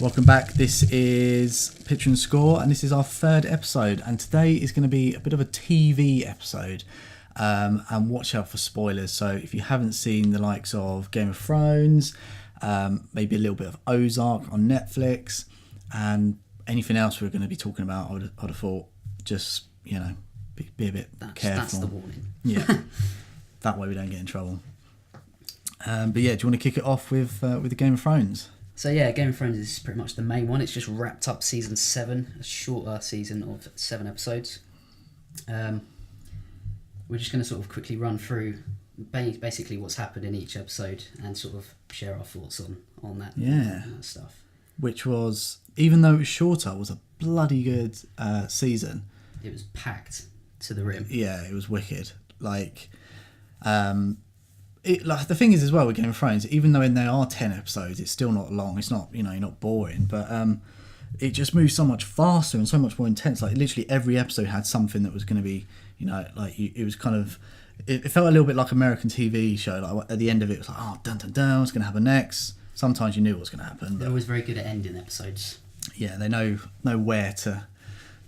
Welcome back. This is Picture and Score, and this is our third episode. And today is going to be a bit of a TV episode, and watch out for spoilers. So if you haven't seen the likes of Game of Thrones, maybe a little bit of Ozark on Netflix, and anything else we're going to be talking about, I'd have thought just be a bit careful. That's the warning. Yeah, that way we don't get in trouble. But yeah, do you want to kick it off with the Game of Thrones? So yeah, Game of Thrones is pretty much the main one. It's just wrapped up season 7, a shorter season of 7 episodes. We're just going to sort of quickly run through basically what's happened in each episode and sort of share our thoughts on that, that stuff. Which was, even though it was shorter, was a bloody good season. It was packed to the rim. Yeah, it was wicked. The thing is as well with Game of Thrones, even though there are 10 episodes, it's still not long. It's not, you're not boring, but it just moves so much faster and so much more intense. Like literally every episode had something that was going to be, it was kind of, it felt a little bit like American TV show. Like at the end of it was like, oh, dun dun dun, what's going to happen next? Sometimes you knew what was going to happen. They're always very good at ending episodes. Yeah, they know where to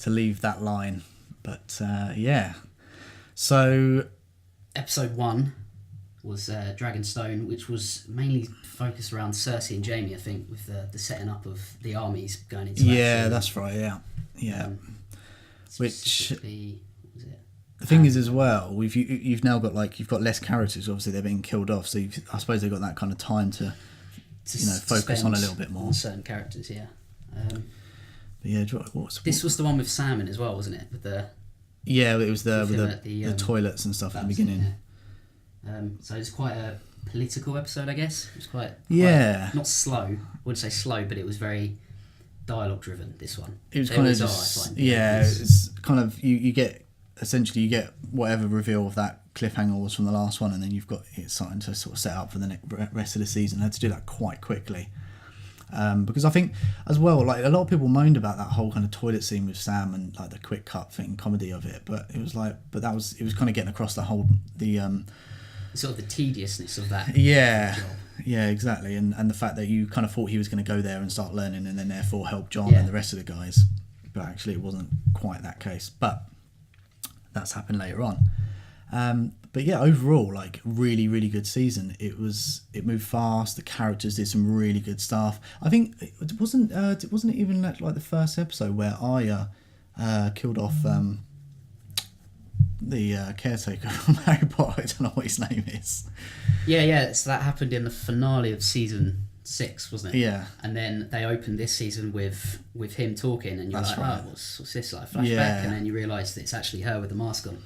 leave that line. But yeah, so episode 1 was Dragonstone, which was mainly focused around Cersei and Jaime, I think, with the setting up of the armies going into action. Yeah, that's right, yeah. Which, what was it? The thing is as well, you've now got you've got less characters, obviously they're being killed off, so I suppose they've got that kind of time to focus on a little bit more. On certain characters, yeah. But yeah, this was the one with Salmon as well, wasn't it? With the it was with the toilets and stuff at the beginning. Yeah. So it's quite a political episode, I guess. It was quite not slow. I wouldn't say slow, but it was very dialogue driven. This one. It was kind of it's kind of you get whatever reveal of that cliffhanger was from the last one, and then you've got it starting to sort of set up for the rest of the season. I had to do that quite quickly. Because I think as well, like a lot of people moaned about that whole kind of toilet scene with Sam and like the quick cut thing, comedy of it, but it was kind of getting across the whole sort of the tediousness of that. Yeah, exactly, and the fact that you kind of thought he was going to go there and start learning, and then therefore help John and the rest of the guys, but actually it wasn't quite that case. But that's happened later on. But yeah, overall, like really, really good season. It moved fast. The characters did some really good stuff. I think it wasn't even like the first episode where Arya killed off the caretaker from Harry Potter. I don't know what his name is. Yeah. So that happened in the finale of season 6, wasn't it? Yeah. And then they opened this season with him talking, and you're That's like, right. oh, what's this, like a flashback? And then you realise that it's actually her with the mask on.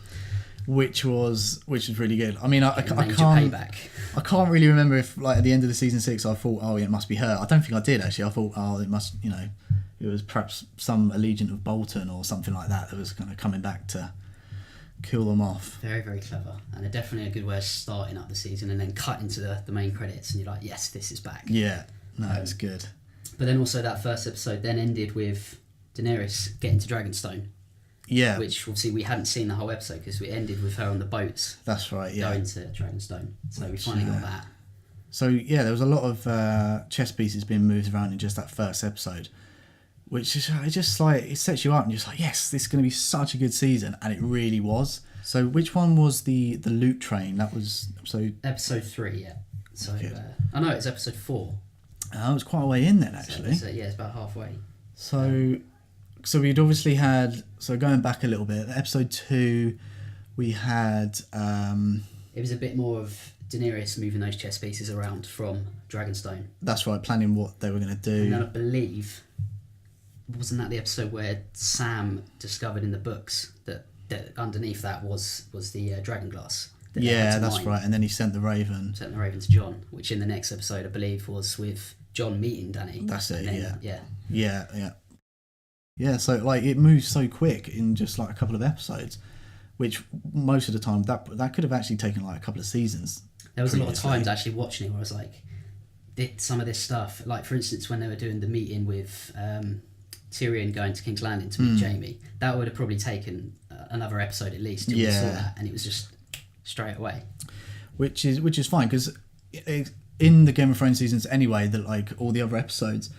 Which was really good. I mean, I can't really remember if like at the end of the season 6 I thought, oh yeah, it must be her. I don't think I did actually. I thought, oh, it must, it was perhaps some Allegiant of Bolton or something like that was kind of coming back to kill them off. Very, very clever, and definitely a good way of starting up the season and then cut into the main credits, and you're like, yes, this is back. Yeah, no, it's good. But then also that first episode then ended with Daenerys getting to Dragonstone. Yeah. Which obviously we hadn't seen the whole episode because we ended with her on the boats. That's right, yeah. Going to Dragonstone. So we finally got that. So yeah, there was a lot of chess pieces being moved around in just that first episode, which is just like, it sets you up and you're just like, yes, this is going to be such a good season, and it really was. So which one was the loot train? That was episode 3, yeah. So it's episode 4. It was quite a way in then, actually. So it's about halfway. So we'd obviously had, so going back a little bit, episode 2, we had... it was a bit more of Daenerys moving those chess pieces around from Dragonstone. That's right, planning what they were going to do. And then I believe, wasn't that the episode where Sam discovered in the books that underneath that was the dragon glass? Yeah, that's right, and then he sent the Raven. Sent the Raven to Jon, which in the next episode I believe was with Jon meeting Dany. That's it, then, Yeah. Yeah, so like it moves so quick in just like a couple of episodes, which most of the time that could have actually taken like a couple of seasons. There was a lot of times actually watching it where I was like, some of this stuff, like for instance when they were doing the meeting with Tyrion going to King's Landing to meet Jaime, that would have probably taken another episode at least till we saw that, and it was just straight away. Which is fine, because in the Game of Thrones seasons anyway, that like all the other episodes,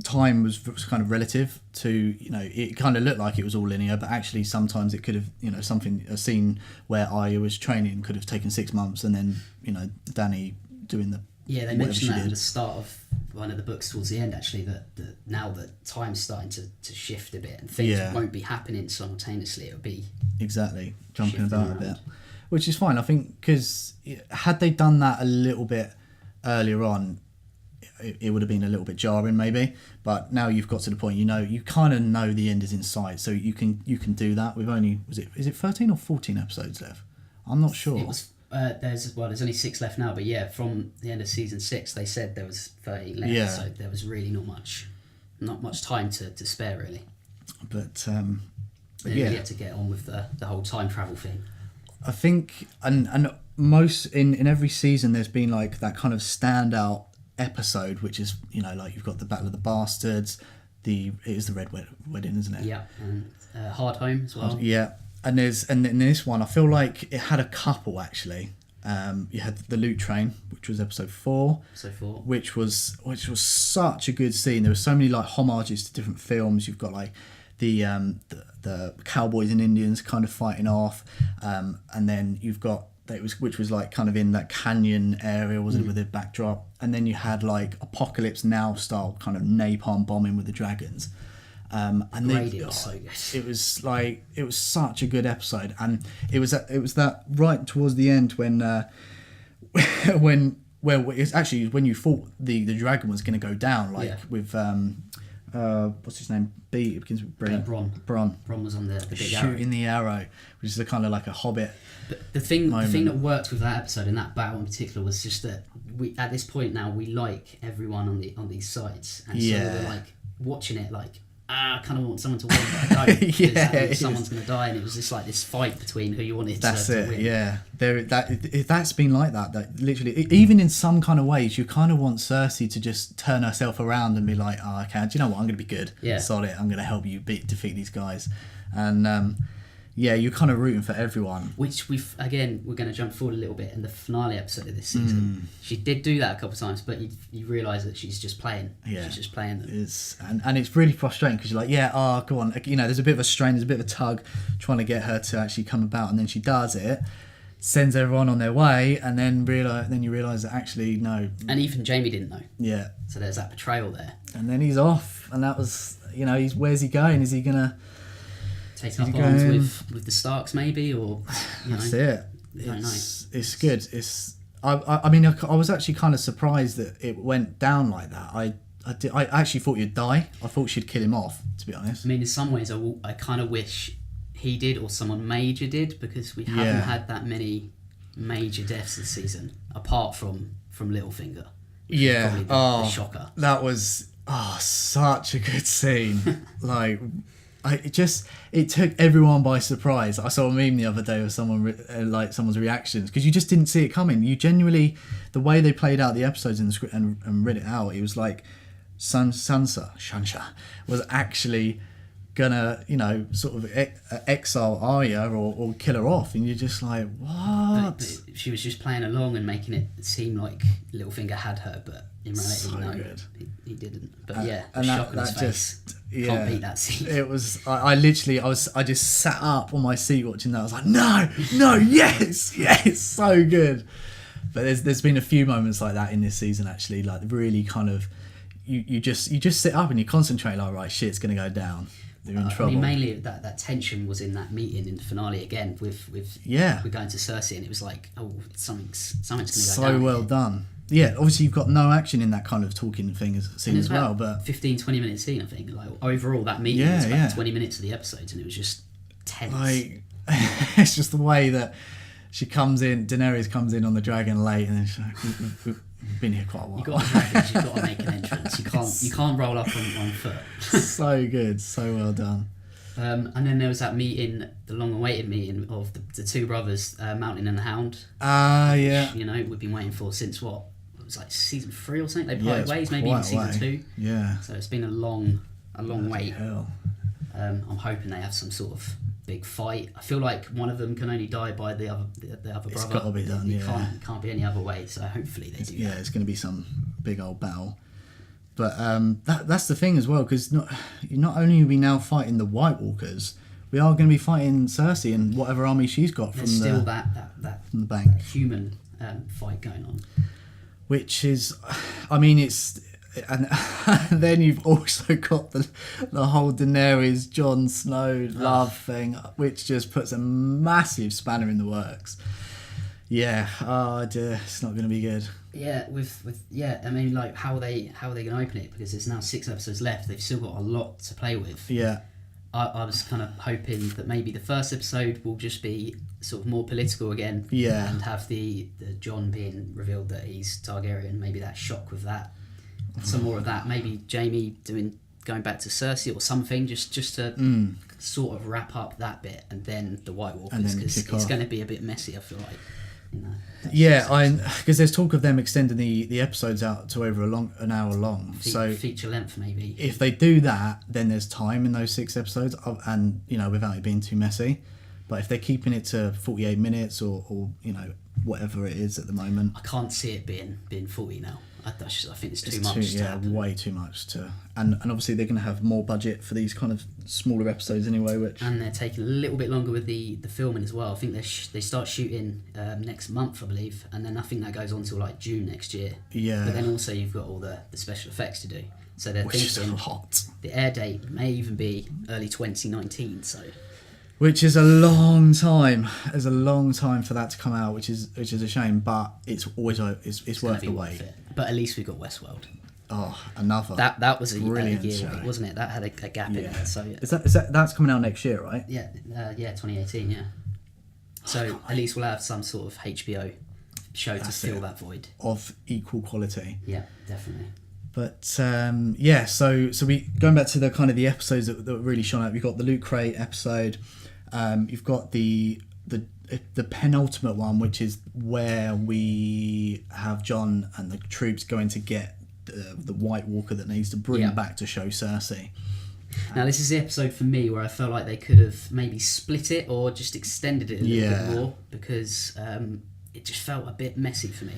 time was kind of relative to, you know, it kind of looked like it was all linear, but actually sometimes it could have, you know, a scene where Arya was training could have taken 6 months, and then, you know, Dany doing the they mentioned that at the start of one of the books towards the end, actually, that now that time's starting to shift a bit and things won't be happening simultaneously. It'll be exactly jumping about a bit, which is fine, I think, because had they done that a little bit earlier on, it would have been a little bit jarring maybe, but now you've got to the point, you know, you kind of know the end is in sight, so you can do that. We've only, is it 13 or 14 episodes left? I'm not sure. It was there's only 6 left now, but yeah, from the end of season 6 they said there was 13 left, so there was really not much time to spare really. But you had to get on with the whole time travel thing. I think, and most in every season there's been like that kind of standout episode, which is, you know, like you've got the Battle of the Bastards, it is the Red Wedding, isn't it? Yeah, and Hard Home as well. Yeah, and in this one I feel like it had a couple actually. You had the Loot Train, which was episode 4, which was such a good scene. There were so many like homages to different films. You've got like the cowboys and Indians kind of fighting off, and then you've got which was like kind of in that canyon area, wasn't it, with a backdrop, and then you had like Apocalypse Now style kind of napalm bombing with the dragons, and then it was so good. It was such a good episode, and it was that right towards the end when it's actually when you thought the dragon was going to go down, with what's his name? It begins with B. Bronn. Bronn was on the big shooting arrow. the arrow, which is a kind of like a Hobbit. But the thing that worked with that episode and that battle in particular was just that we, at this point now, we like everyone on these sides, and so we're like watching it like, I kind of want someone to win, but I don't. Because someone's going to die, and it was just like this fight between who you wanted to win. Yeah. That's been like that. That literally, even in some kind of ways, you kind of want Cersei to just turn herself around and be like, oh, okay, do you know what? I'm going to be good. Yeah. Solid. I'm going to help you defeat these guys, and you're kind of rooting for everyone. Which we're going to jump forward a little bit in the finale episode of this season. She did do that a couple of times, but you realise that she's just playing. Yeah. She's just playing them. And it's really frustrating because you're like, go on. You know, there's a bit of a strain, there's a bit of a tug trying to get her to actually come about, and then she does it, sends everyone on their way, and then you realise that actually, no. And even Jaime didn't know. Yeah. So there's that betrayal there. And then he's off, and that was, you know, where's he going? Is he going to take up arms with the Starks maybe, or that's it. It's good. I mean I was actually kind of surprised that it went down like that. I actually thought you'd die. I thought she'd kill him off, to be honest. I mean, in some ways I kind of wish he did, or someone major did, because we haven't had that many major deaths this season apart from Littlefinger. Yeah. The shocker. That was such a good scene. Like, it took everyone by surprise. I saw a meme the other day of someone someone's reactions, because you just didn't see it coming. You genuinely, the way they played out the episodes in the script and read it out, it was like Sansa was actually gonna, you know, sort of exile Arya or kill her off, and you're just like, what? But she was just playing along and making it seem like Littlefinger had her, but in reality, he didn't. But the shock on his face. Can't beat that scene. It was. I just sat up on my seat watching that. I was like, no, yes, so good. But there's been a few moments like that in this season actually, like really kind of, you just sit up and you concentrate, like, right, shit's gonna go down. They're in trouble. I mean, mainly that tension was in that meeting in the finale again with we're going to Cersei, and it was like, oh, something's gonna go down. So well done. Yeah, obviously you've got no action in that kind of talking scene as well, but 15-20 minute scene, I think. Like overall, that meeting was about 20 minutes of the episodes, and it was just tense. Like, it's just the way that Daenerys comes in on the dragon late, and then she's like, we've been here quite a while. You've got to make an entrance. You can't roll up on one foot. So good, so well done. And then there was that meeting, the long-awaited meeting of the two brothers, Mountain and the Hound. Yeah. Which, you know, we've been waiting for since what? It was like season 3 or something. They parted ways, maybe even season 2. Yeah. So it's been a long wait. Hell. I'm hoping they have some sort of big fight. I feel like one of them can only die by the other brother. It's got to be done. It can't be any other way. So hopefully they do. Yeah, it's going to be some big old battle. But that's the thing as well, because not only are we now fighting the White Walkers, we are going to be fighting Cersei and whatever army she's got from still the that bank. that human fight going on. Which is, I mean, it's, and then you've also got the whole Daenerys Jon Snow love thing, which just puts a massive spanner in the works. Yeah, oh dear, it's not going to be good. Yeah, I mean, like, how are they going to open it? Because there's now 6 episodes left. They've still got a lot to play with. Yeah. I was kind of hoping that maybe the first episode will just be sort of more political again. Yeah. And have the Jon being revealed that he's Targaryen, maybe that shock with that. Some more of that. Maybe Jaime going back to Cersei or something, just to sort of wrap up that bit, and then the White Walkers, because it's going to be a bit messy, I feel like. Because there's talk of them extending the episodes out to over an hour long. So feature length, maybe. If they do that, then there's time in those 6 episodes, and without it being too messy. But if they're keeping it to 48 minutes or whatever it is at the moment, I can't see it being 40 now. I think it's too much. Way too much to, and obviously they're going to have more budget for these kind of smaller episodes anyway. And they're taking a little bit longer with the filming as well. I think they start shooting next month, I believe, and then I think that goes on till like June next year. Yeah. But then also you've got all the special effects to do. So they're Which thinking is hot. The air date may even be early 2019. So. Which is a long time. There's a long time for that to come out, which is a shame. But it's always it's worth the wait. But at least we've got Westworld. Oh, another. That was a brilliant year, show, wasn't it? That had a gap in it. So is that that's coming out next year, right? Yeah, 2018. Yeah. So at least we'll have some sort of HBO show to fill that void of equal quality. Yeah, definitely. But so we going back to the kind of the episodes that really shone out. You've got the Loot Crate episode. You've got the penultimate one, which is where we have Jon and the troops going to get the White Walker that needs to bring back to show Cersei. Now this is the episode for me where I felt like they could have maybe split it or just extended it a little bit more, because it just felt a bit messy for me.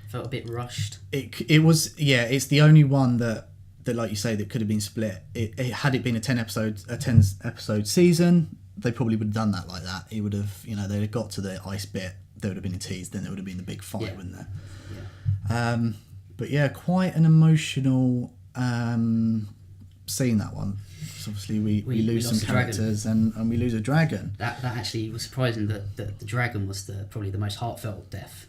Felt a bit rushed. It was, it's the only one that like you say, that could have been split. Had it been a 10 episode season, they probably would have done that like that. It would have, they'd have got to the ice bit, there would have been a tease, then there would have been the big fight, wouldn't there? Yeah. But yeah, quite an emotional scene, that one. Because obviously we lose some characters and we lose a dragon. That actually was surprising that the dragon was probably the most heartfelt death.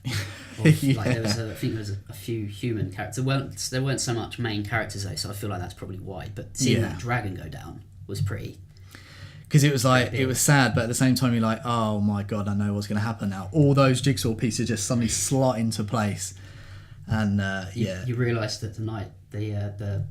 Like there was I think there was a few human characters. There weren't so much main characters though, so I feel like that's probably why. But seeing that dragon go down was pretty. Because it was like, it was sad, but at the same time you're like, oh my god, I know what's going to happen now. All those jigsaw pieces just suddenly slot into place, and you realise that tonight the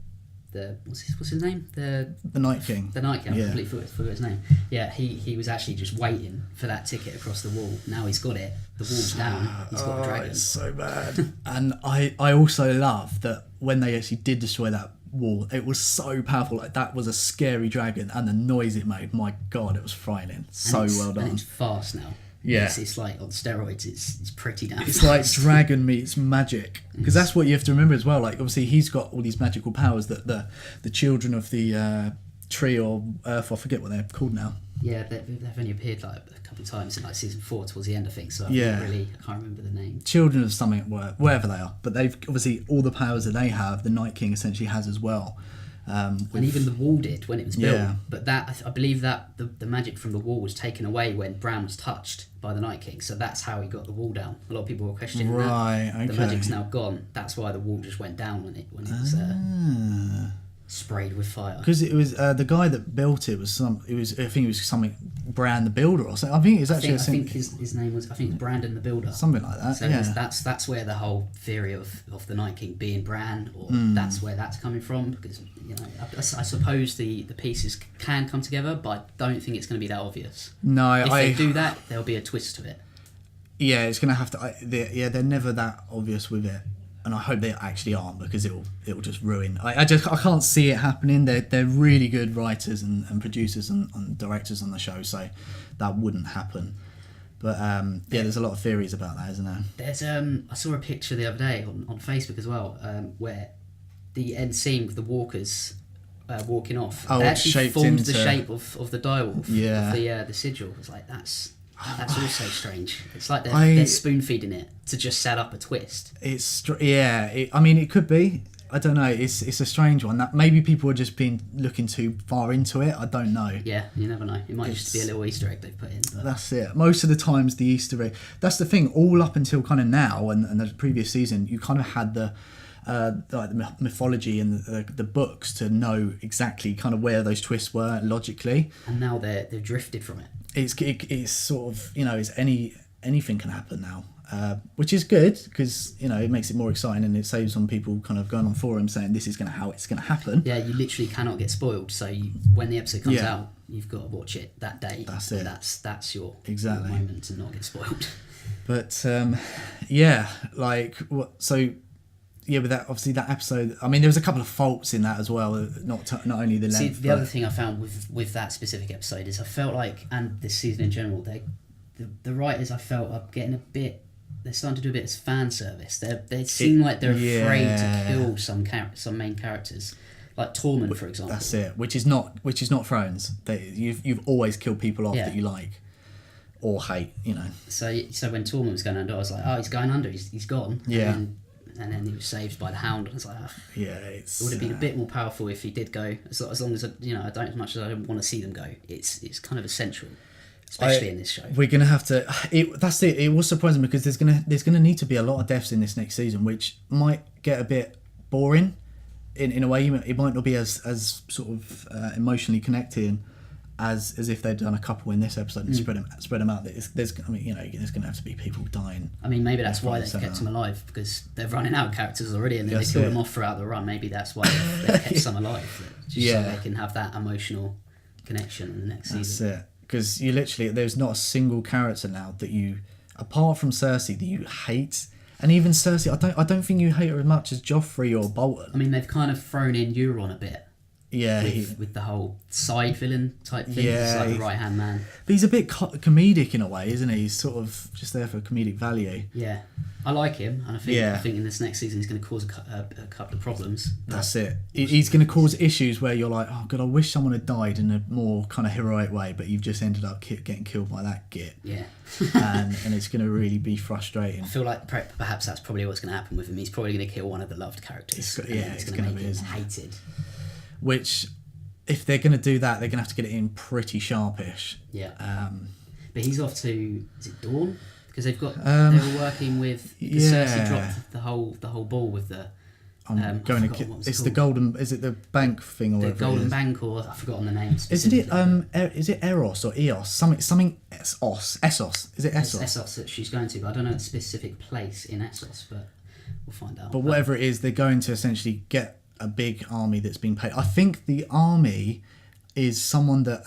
what's his name, the Night King. The Night King. I completely forgot his name. Yeah, he was actually just waiting for that ticket across the wall. Now he's got it. The wall's down. He's got a dragon. It's so bad. And I also love that when they actually did destroy that wall, it was so powerful. Like, that was a scary dragon, and the noise it made, my god, it was frightening. So well done. And it's fast now. Yeah, it's like on steroids. It's pretty damn It's fast. like dragon meets magic, because that's what you have to remember as well. Like, obviously he's got all these magical powers that the children of the tree or earth, I forget what they're called now. Yeah, they've only appeared like a couple of times in like season 4 towards the end, I think. So I can't remember the name. Children of something, wherever they are, but they've obviously all the powers that they have. The Night King essentially has as well. And even the wall did when it was built. But that, I believe that the magic from the wall was taken away when Bran was touched by the Night King. So that's how he got the wall down. A lot of people were questioning that. Okay. The magic's now gone. That's why the wall just went down when it was sprayed with fire. Because it was the guy that built it was I think it was something Bran the Builder or something. I think it's actually. I think his name was. I think it's Brandon the Builder. Something like that. So that's where the whole theory of the Night King being Bran, or that's where that's coming from. Because I suppose the pieces can come together, but I don't think it's going to be that obvious. No, if they do that, there'll be a twist to it. Yeah, it's going to have to. They're never that obvious with it. And I hope they actually aren't, because it'll just ruin. I can't see it happening. They're really good writers and producers and directors on the show, so that wouldn't happen. But there's a lot of theories about that, isn't there? There's I saw a picture the other day on Facebook as well, where the end scene with the walkers walking off. Oh, they it's actually shaped formed into... the shape of the direwolf. Yeah. Of the sigil. It's like that's also strange. It's like they're spoon feeding it to just set up a twist. I mean, it could be. I don't know. It's a strange one. That maybe people are just been looking too far into it. I don't know. Yeah, you never know. It might just be a little Easter egg they've put in. But. That's it. Most of the times, the Easter egg. That's the thing. All up until kind of now and the previous season, you kind of had the mythology and the books to know exactly kind of where those twists were logically. And now they've drifted from it. It's sort of, it's anything can happen now. Which is good because it makes it more exciting and it saves on people kind of going on forums saying this is how it's going to happen. Yeah, you literally cannot get spoiled. So when the episode comes out, you've got to watch it that day. That's it. That's your exactly your moment to not get spoiled. But with that, obviously that episode. I mean, there was a couple of faults in that as well. Not only the length. See, the other thing I found with that specific episode is I felt like, and this season in general, the writers I felt are getting a bit. They're starting to do a bit of fan service. They seem like they're afraid to kill some main characters, like Tormund, for example. That's it. Which is not Thrones. You've always killed people off that you like or hate. So when Tormund was going under, I was like, oh, he's going under. He's gone. Yeah. And then he was saved by the Hound. And I was like, oh. Yeah, it would have been a bit more powerful if he did go. As long as I don't, as much as I don't want to see them go. It's kind of essential. Especially in this show. We're going to have to... That's it. It was surprising because there's gonna need to be a lot of deaths in this next season, which might get a bit boring in a way. It might not be as sort of emotionally connecting as if they'd done a couple in this episode and spread them out. There's going to have to be people dying. I mean, maybe that's why they've kept them alive, because they're running out of characters already and then they kill them off throughout the run. Maybe that's why they've kept some alive. So they can have that emotional connection in the next season. That's it. Because there's not a single character now that you, apart from Cersei, that you hate. And even Cersei, I don't think you hate her as much as Joffrey or Bolton. I mean, they've kind of thrown in Euron a bit. Yeah. With the whole side villain type thing. Yeah. He's like the right-hand man. But he's a bit comedic in a way, isn't he? He's sort of just there for comedic value. Yeah. I like him, and I think in this next season he's going to cause a couple of problems. That's it. He's going to cause issues where you're like, oh god, I wish someone had died in a more kind of heroic way, but you've just ended up getting killed by that git. Yeah. and it's going to really be frustrating. I feel like perhaps that's probably what's going to happen with him. He's probably going to kill one of the loved characters. It's going to make him hated. Which, if they're going to do that, they're going to have to get it in pretty sharpish. Yeah. But he's off to, is it Dawn? Because they've got they were working with Cersei dropped the whole ball with the it's the golden, is it the bank thing or the whatever golden bank, or I've forgotten the name. Isn't it is it Eros or Eos, something Essos, is it Essos? It's Essos that she's going to, but I don't know the specific place in Essos, but we'll find out. But whatever it is, they're going to essentially get a big army that's been paid. I think the army is someone that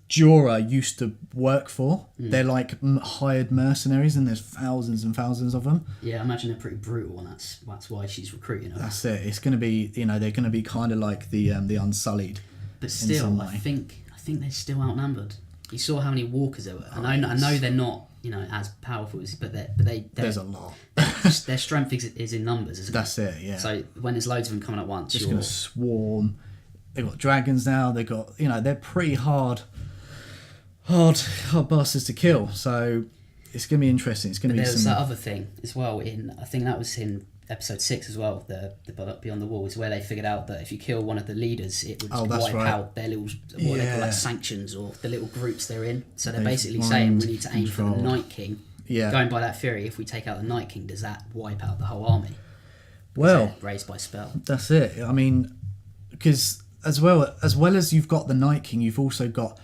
Jorah used to work for. They're like hired mercenaries, and there's thousands and thousands of them. Yeah, I imagine they're pretty brutal, and that's why she's recruiting them. That's it. It's going to be, they're going to be kind of like the Unsullied. But still, I think they're still outnumbered. You saw how many walkers there were, and I know they're not as powerful as, but there's a lot. Their strength is in numbers, isn't it? That's it. Yeah. So when there's loads of them coming at once, just going to swarm. They've got dragons now. They've got they're pretty hard bastards to kill. So it's going to be interesting. It's going to be. There's that other thing as well. I think that was in episode 6 as well. The Beyond the Wall is where they figured out that if you kill one of the leaders, it would wipe out their little they call like sanctions, or the little groups they're in. So they're basically saying we need to aim for the Night King. Yeah. Going by that theory, if we take out the Night King, does that wipe out the whole army? Well, raised by spell. That's it. I mean, because as well as you've got the Night King, you've also got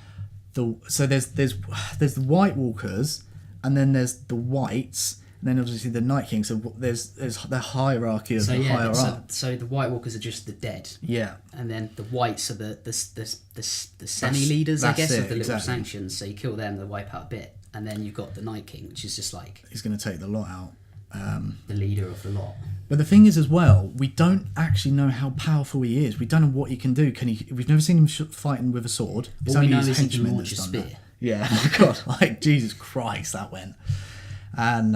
there's the White Walkers, and then there's the Whites, and then obviously the Night King. So there's the hierarchy of higher up. So the White Walkers are just the dead. Yeah. And then the Whites are the semi-leaders, I guess, of the little sanctions. So you kill them, they wipe out a bit, and then you've got the Night King, which is just like he's going to take the lot out. The leader of the lot. But the thing is, as well, we don't actually know how powerful he is. We don't know what he can do. We've never seen him fighting with a sword. All we know is he can launch a spear. That. Yeah, oh my God, like Jesus Christ, that went. And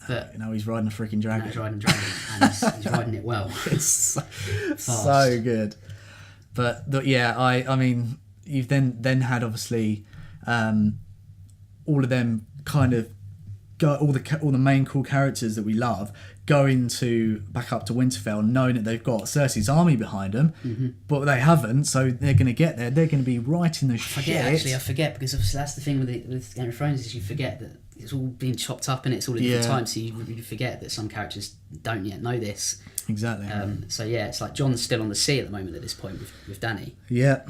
But now he's riding a freaking dragon. now he's riding a dragon, and he's riding it well. It's so good. But I mean, you've then had obviously all of them kind of go, all the main cool characters that we love going back up to Winterfell, knowing that they've got Cersei's army behind them, but they haven't, so they're going to get there. They're going to be right in the shit. I forget, because obviously that's the thing with Game of Thrones, is you forget that it's all being chopped up and it's all at different times, so you forget that some characters don't yet know this. Exactly. So it's like Jon's still on the sea at the moment at this point with Dany. Yeah.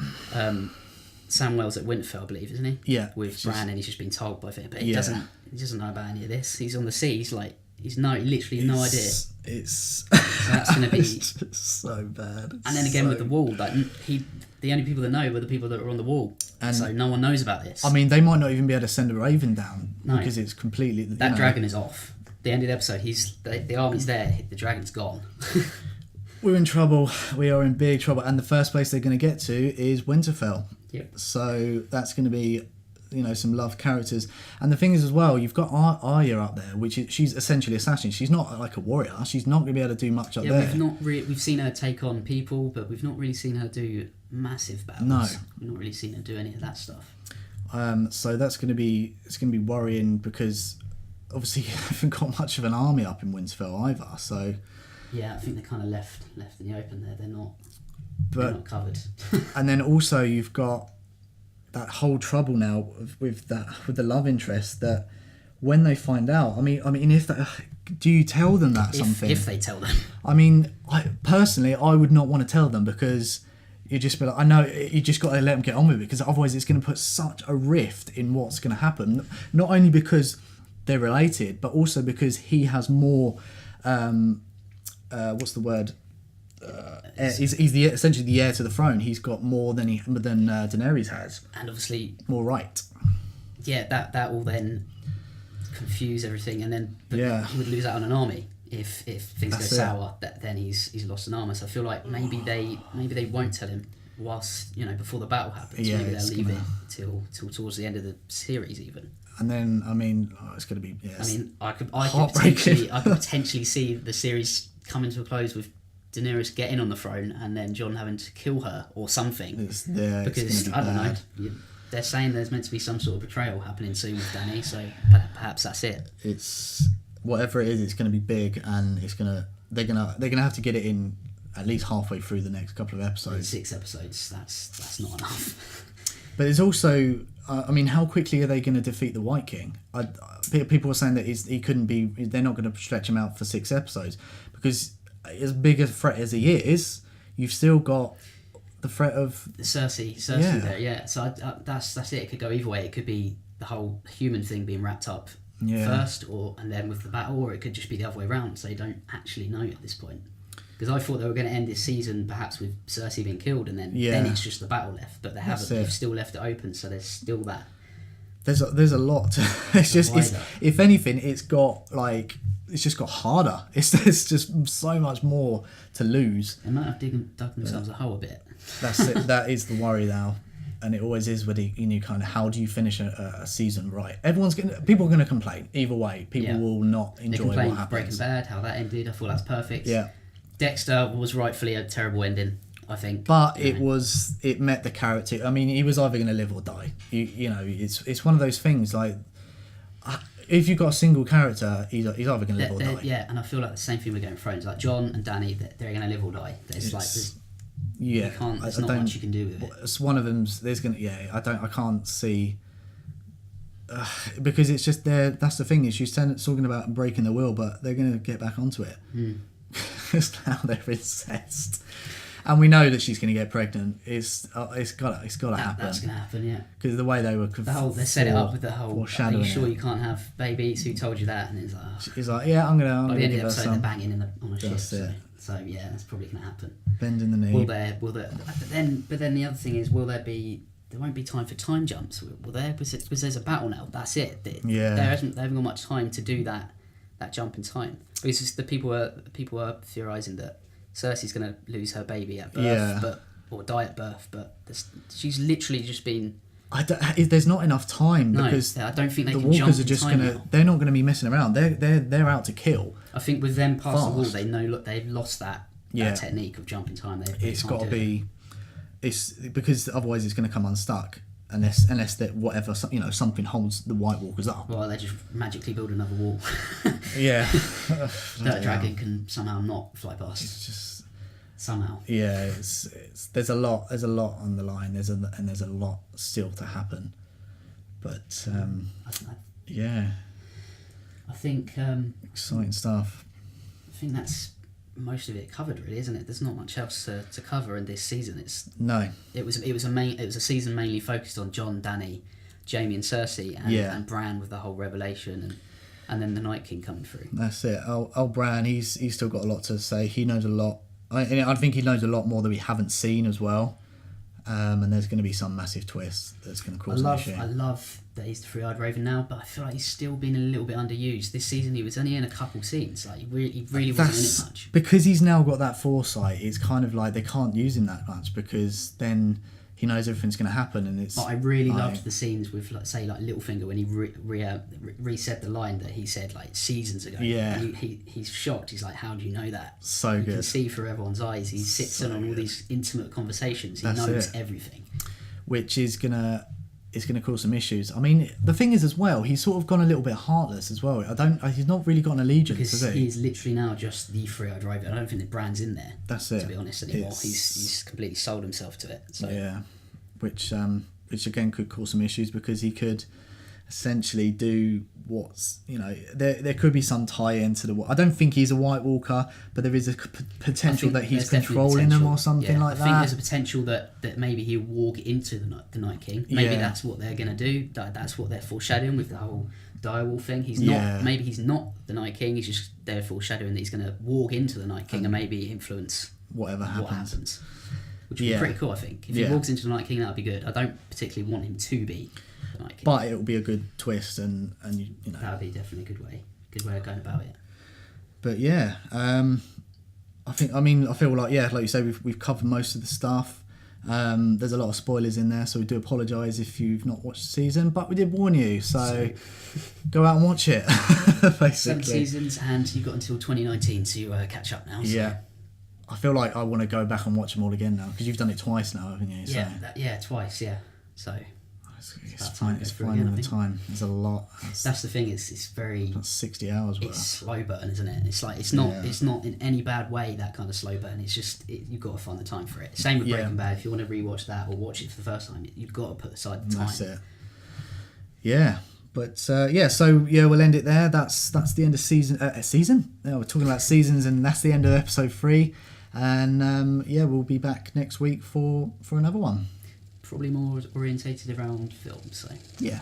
Samwell's at Winterfell, I believe, isn't he? Yeah. With Bran, and he's just been told by it, but he doesn't know about any of this. He's on the sea. He's like, literally no idea. So that's going to be it's so bad. And then again with the wall, like the only people that know were the people that were on the wall, and so no one knows about this. I mean, they might not even be able to send a raven down because it's completely that dragon is off. The end of the episode, the army's there, the dragon's gone. We're in trouble. We are in big trouble, and the first place they're going to get to is Winterfell. Yep. So that's going to be, some loved characters. And the thing is as well, you've got Arya up there, she's essentially assassin. She's not like a warrior. She's not going to be able to do much up there. We've seen her take on people, but we've not really seen her do massive battles. No. We've not really seen her do any of that stuff. So that's going to be worrying, because obviously you haven't got much of an army up in Winterfell either. So yeah, I think they're kind of left in the open there. They're not covered. And then also you've got that whole trouble now with the love interest, that when they find out, I mean, if do you tell them that something? If they tell them. I mean, personally, I would not want to tell them, because you just be like, I know, you just got to let them get on with it, because otherwise it's going to put such a rift in what's going to happen. Not only because they're related, but also because he has more. What's the word? He's essentially the heir to the throne. He's got more than Daenerys has, and obviously more right. Yeah, that will then confuse everything, and then he would lose out on an army if things go sour. Then he's lost an army. So I feel like maybe they won't tell him whilst before the battle happens. Yeah, maybe they'll leave it till towards the end of the series even. And then it's going to be. I mean, I could potentially see the series coming to a close with Daenerys getting on the throne and then Jon having to kill her or something. Because I don't know. They're saying there's meant to be some sort of betrayal happening soon with Dany, so perhaps that's it. It's whatever it is. It's going to be big, and they're gonna have to get it in at least halfway through the next couple of episodes. 6 episodes. That's not enough. But it's also, I mean, how quickly are they going to defeat the White King? People are saying that he couldn't be. They're not going to stretch him out for 6 episodes, because as big a threat as he is, you've still got the threat of Cersei there. Yeah, so that's it. It could go either way. It could be the whole human thing being wrapped up first, and then with the battle, or it could just be the other way around. So you don't actually know at this point. Because I thought they were going to end this season perhaps with Cersei being killed, and then it's just the battle left. But they haven't. They've still left it open, so there's still that. There's a lot. It's if anything, it's just got harder. There's just so much more to lose. They might have dug themselves a hole a bit. That's it. That is the worry now, and it always is with kind of how do you finish a season right? People are going to complain either way. People will not enjoy what happens. Breaking Bad, how that ended. I thought that's perfect. Yeah. Dexter was rightfully a terrible ending, I think. But it met the character. I mean, he was either going to live or die. It's one of those things, like, if you've got a single character, he's either going to live or die. Yeah, and I feel like the same thing with Game of Thrones. Like Jon and Dany, they're going to live or die. There's not much you can do with it. It's one of them's. There's going to I can't see. Because it's just there. That's the thing, is she's talking about breaking the will, but they're going to get back onto it. Because now they're incest, and we know that she's going to get pregnant. It's got to happen. That's going to happen, yeah. Because the way they were, they set it up with the whole. Are you sure you can't have babies? Who told you that? And it's like, he's like, yeah, I'm gonna. By the end of the episode, they're banging on a ship. That's it. So yeah, that's probably going to happen. Bending the knee. Will there? But then the other thing is, will there be? There won't be time for time jumps. Will there? Because there's a battle now. That's it. They haven't got much time to do that jump in time. Because just the people are theorising that Cersei's going to lose her baby at birth, or die at birth. But she's literally just been There's not enough time No, because I don't think they the can jump walkers are in just time gonna. now. They're not gonna be messing around. They're out to kill. I think with them past the wall, Fast. they know. Look, they've lost that technique of jumping time. It's got to be. It's because otherwise it's going to come unstuck unless that whatever something holds the White Walkers up. Well, they just magically build another wall. Yeah. That dragon can somehow not fly past. It's just somehow. Yeah, it's there's a lot on the line. There's a lot still to happen, but yeah, I think exciting stuff. I think that's most of it covered, really, isn't it? There's not much else to cover in this season. It was a season mainly focused on Jon, Dany, Jaime, and Cersei, and Bran with the whole revelation, and then the Night King coming through. That's it. Bran, he's still got a lot to say. He knows a lot. I think he knows a lot more that we haven't seen as well. And there's going to be some massive twist that's going to cause an issue. I love that he's the three-eyed raven now, but I feel like he's still been a little bit underused. This season he was only in a couple scenes. Like he really wasn't in it much. Because he's now got that foresight, it's kind of like they can't use him that much because then he knows everything's going to happen, and it's. But I really loved the scenes with, like, say, like Littlefinger when he resaid the line that he said like seasons ago. Yeah. And he's shocked. He's like, "How do you know that?" So good. You can see through everyone's eyes. He sits in on all these intimate conversations. He knows everything. Which is gonna cause some issues. I mean, the thing is as well, he's sort of gone a little bit heartless as well. He's not really got an allegiance, because has he? He's literally now just the three-eyed raven. I don't think that Bran's in there. That's it. To be honest, anymore. He's completely sold himself to it. So. Yeah, which again could cause some issues because he could essentially do what's there could be some tie into the. I don't think he's a White Walker, but there is a potential that he's controlling them or something like that. I think there's a potential that maybe he'll walk into the Night King. Maybe that's what they're gonna do. That's what they're foreshadowing with the whole direwolf thing. He's not. Maybe he's not the Night King. He's just they're foreshadowing that he's gonna walk into the Night King and maybe influence whatever happens. Which would be pretty cool, I think. If he walks into the Night King, that would be good. I don't particularly want him to be the Night King. But it will be a good twist, and that would be definitely a good way of going about it. But yeah, I feel like like you say, we've covered most of the stuff. There's a lot of spoilers in there, so we do apologise if you've not watched the season, but we did warn you, so go out and watch it. Basically, 7 seasons, and you've got until 2019 to catch up now. So. Yeah. I feel like I want to go back and watch them all again now because you've done it twice now, haven't you? So. Yeah, twice. Yeah, so it's finding the time. There's a lot. That's the thing. It's very. That's 60 hours worth. It's slow burn, isn't it? It's like it's not in any bad way that kind of slow burn. It's just you've got to find the time for it. Same with Breaking Bad. If you want to rewatch that or watch it for the first time, you've got to put aside the time. That's it. Yeah. But so we'll end it there. That's the end of season. Yeah, we're talking about seasons, and that's the end of episode 3. And we'll be back next week for another one. Probably more orientated around film. So yeah.